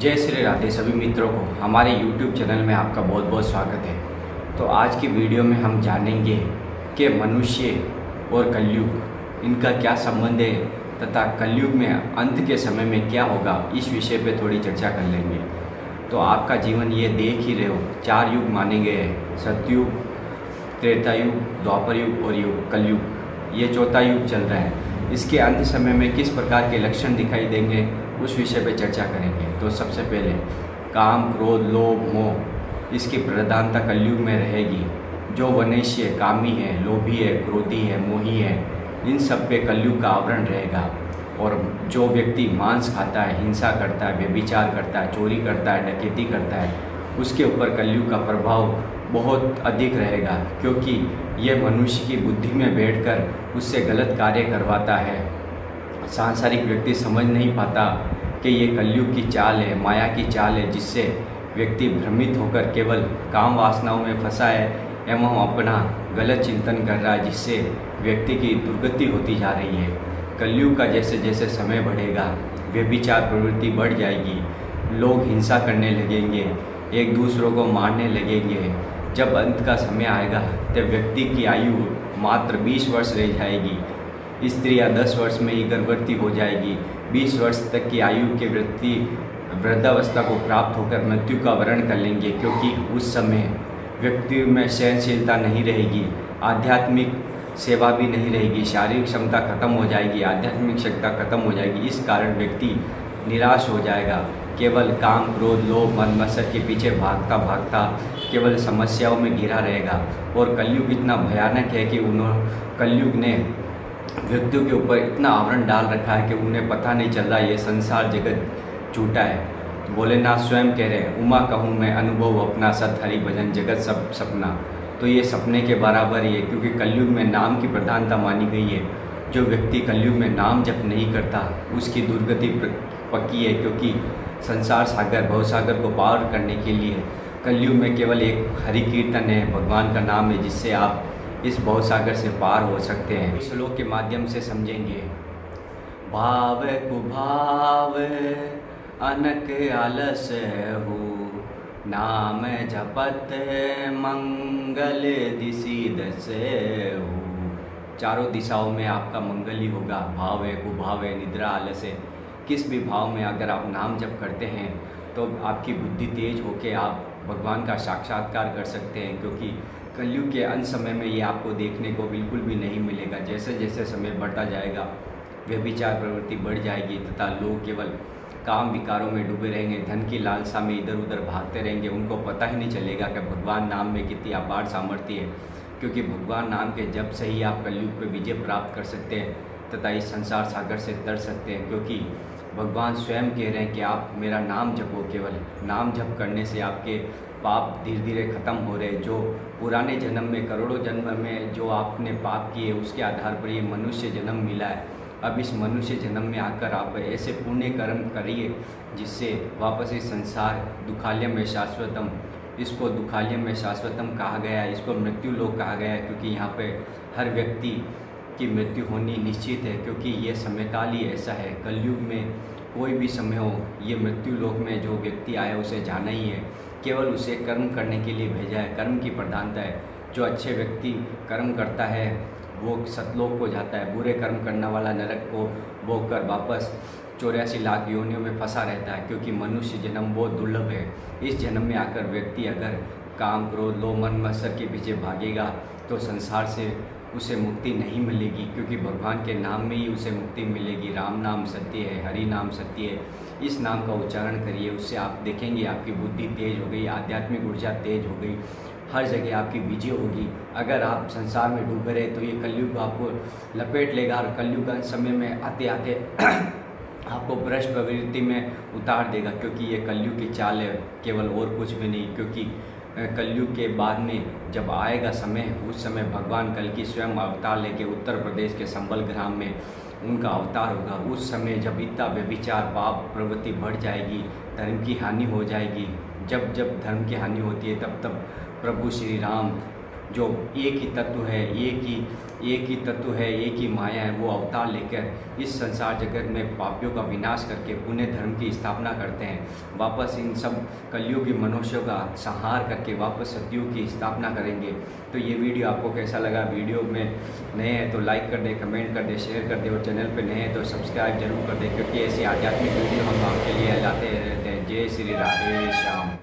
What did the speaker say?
जय श्री राधे सभी मित्रों को हमारे YouTube चैनल में आपका बहुत बहुत स्वागत है। तो आज की वीडियो में हम जानेंगे कि मनुष्य और कलयुग इनका क्या संबंध है तथा कलयुग में अंत के समय में क्या होगा, इस विषय पे थोड़ी चर्चा कर लेंगे। तो आपका जीवन ये देख ही रहे हो, 4 युग माने गए हैं, सतयुग, त्रेता युग, द्वापर युग और कलयुग। ये चौथा युग चल रहा है। इसके अंत समय में किस प्रकार के लक्षण दिखाई देंगे उस विषय पे चर्चा करेंगे। तो सबसे पहले काम, क्रोध, लोभ, मोह, इसकी प्रधानता कलयुग में रहेगी। जो मनुष्य कामी है, लोभी है, क्रोधी है, मोही है, इन सब पे कलयुग का आवरण रहेगा। और जो व्यक्ति मांस खाता है, हिंसा करता है, व्यभिचार करता है, चोरी करता है, डकैती करता है, उसके ऊपर कलयुग का प्रभाव बहुत अधिक रहेगा, क्योंकि यह मनुष्य की बुद्धि में बैठकर उससे गलत कार्य करवाता है। सांसारिक व्यक्ति समझ नहीं पाता कि ये कलयुग की चाल है, माया की चाल है, जिससे व्यक्ति भ्रमित होकर केवल काम वासनाओं में फंसा है एवं अपना गलत चिंतन कर रहा है, जिससे व्यक्ति की दुर्गति होती जा रही है। कलयुग का जैसे जैसे समय बढ़ेगा, व्यभिचार प्रवृत्ति बढ़ जाएगी, लोग हिंसा करने लगेंगे, एक दूसरों को मारने लगेंगे। जब अंत का समय आएगा तब व्यक्ति की आयु मात्र 20 वर्ष रह जाएगी। स्त्रियाँ 10 वर्ष में ही गर्भवती हो जाएगी। 20 वर्ष तक की आयु के व्यक्ति वृद्धावस्था को प्राप्त होकर मृत्यु का वरण कर लेंगे, क्योंकि उस समय व्यक्ति में सहनशीलता नहीं रहेगी, आध्यात्मिक सेवा भी नहीं रहेगी, शारीरिक क्षमता खत्म हो जाएगी, आध्यात्मिक क्षमता खत्म हो जाएगी। इस कारण व्यक्ति निराश हो जाएगा, केवल काम, क्रोध, लोभ, मन मत्सर के पीछे भागता भागता केवल समस्याओं में घिरा रहेगा। और कलयुग इतना भयानक है कि कलयुग ने व्यक्तियों के ऊपर इतना आवरण डाल रखा है कि उन्हें पता नहीं चल रहा ये संसार जगत झूठा है। भोलेनाथ स्वयं कह रहे हैं, उमा कहूँ मैं अनुभव अपना, सत हरि भजन जगत सब सपना। तो ये सपने के बराबर ही है, क्योंकि कलयुग में नाम की प्रधानता मानी गई है। जो व्यक्ति कलयुग में नाम जप नहीं करता उसकी दुर्गति पक्की है, क्योंकि संसार सागर, भवसागर को पार करने के लिए कलयुग में केवल एक हरि कीर्तन है, भगवान का नाम है, जिससे आप इस भवसागर से पार हो सकते हैं। इस श्लोक के माध्यम से समझेंगे। भाव कुभाव अनक आलस हो, नाम जपत मंगल दिशि दसे हो। चारों दिशाओं में आपका मंगल ही होगा। भाव है, कुभाव है, निद्रा, आलस है। किस भी भाव में अगर आप नाम जप करते हैं तो आपकी बुद्धि तेज होकर आप भगवान का साक्षात्कार कर सकते हैं, क्योंकि कलयुग के अंत समय में ये आपको देखने को बिल्कुल भी नहीं मिलेगा। जैसे जैसे समय बढ़ता जाएगा व्यभिचार प्रवृत्ति बढ़ जाएगी तथा लोग केवल काम विकारों में डूबे रहेंगे, धन की लालसा में इधर उधर भागते रहेंगे। उनको पता ही नहीं चलेगा कि भगवान नाम में कितनी अपार सामर्थ्य है, क्योंकि भगवान नाम के जप से ही आप कलयुग पर विजय प्राप्त कर सकते हैं तथा इस संसार सागर से तर सकते हैं। क्योंकि भगवान स्वयं कह रहे हैं कि आप मेरा नाम जपो। केवल नाम जप करने से आपके पाप धीरे धीरे ख़त्म हो रहे। जो पुराने जन्म में, करोड़ों जन्म में जो आपने पाप किए, उसके आधार पर ये मनुष्य जन्म मिला है। अब इस मनुष्य जन्म में आकर आप ऐसे पुण्य कर्म करिए जिससे वापस इस संसार दुखालय में शाश्वतम, इसको दुखालय में शाश्वतम कहा गया है, इसको मृत्यु लोक कहा गया है, क्योंकि यहाँ पे हर व्यक्ति की मृत्यु होनी निश्चित है। क्योंकि ये समयकाल ही ऐसा है। कलयुग में कोई भी समय हो, ये मृत्यु लोक में जो व्यक्ति आया उसे जाना ही है। केवल उसे कर्म करने के लिए भेजा है, कर्म की प्रधानता है। जो अच्छे व्यक्ति कर्म करता है वो सतलोक को जाता है, बुरे कर्म करने वाला नरक को भोग कर वापस 84 लाख योनियों में फंसा रहता है। क्योंकि मनुष्य जन्म बहुत दुर्लभ है। इस जन्म में आकर व्यक्ति अगर काम, क्रोध, लोभ, मन मत्सर के पीछे भागेगा तो संसार से उसे मुक्ति नहीं मिलेगी, क्योंकि भगवान के नाम में ही उसे मुक्ति मिलेगी। राम नाम सत्य है, हरि नाम सत्य है। इस नाम का उच्चारण करिए, उससे आप देखेंगे आपकी बुद्धि तेज हो गई, आध्यात्मिक ऊर्जा तेज हो गई, हर जगह आपकी विजय होगी। अगर आप संसार में डूबे रहे तो ये कलयुग आपको लपेट लेगा, और कलयुग का समय में आते आते आपको भ्रष्ट प्रवृत्ति में उतार देगा, क्योंकि ये कलयुग की चाल है, केवल और कुछ भी नहीं। क्योंकि कलयुग के बाद में जब आएगा समय, उस समय भगवान कल की स्वयं अवतार लेके उत्तर प्रदेश के संबल ग्राम में उनका अवतार होगा। उस समय जब इतना व्यभिचार पाप प्रवृत्ति बढ़ जाएगी, धर्म की हानि हो जाएगी। जब जब धर्म की हानि होती है तब तब प्रभु श्री राम जो एक ही तत्व है, एक ही तत्व है, एक ही माया है, वो अवतार लेकर इस संसार जगत में पापियों का विनाश करके पुण्य धर्म की स्थापना करते हैं। वापस इन सब कलयुगी मनुष्यों का संहार करके वापस सतयुग की स्थापना करेंगे। तो ये वीडियो आपको कैसा लगा? वीडियो में नए हैं तो लाइक कर दें, कमेंट कर दें, शेयर कर दें, और चैनल पे नए हैं तो सब्सक्राइब जरूर कर दें, क्योंकि ऐसी आध्यात्मिक वीडियो हम आपके लिए लाते रहते हैं। जय श्री राधे श्याम।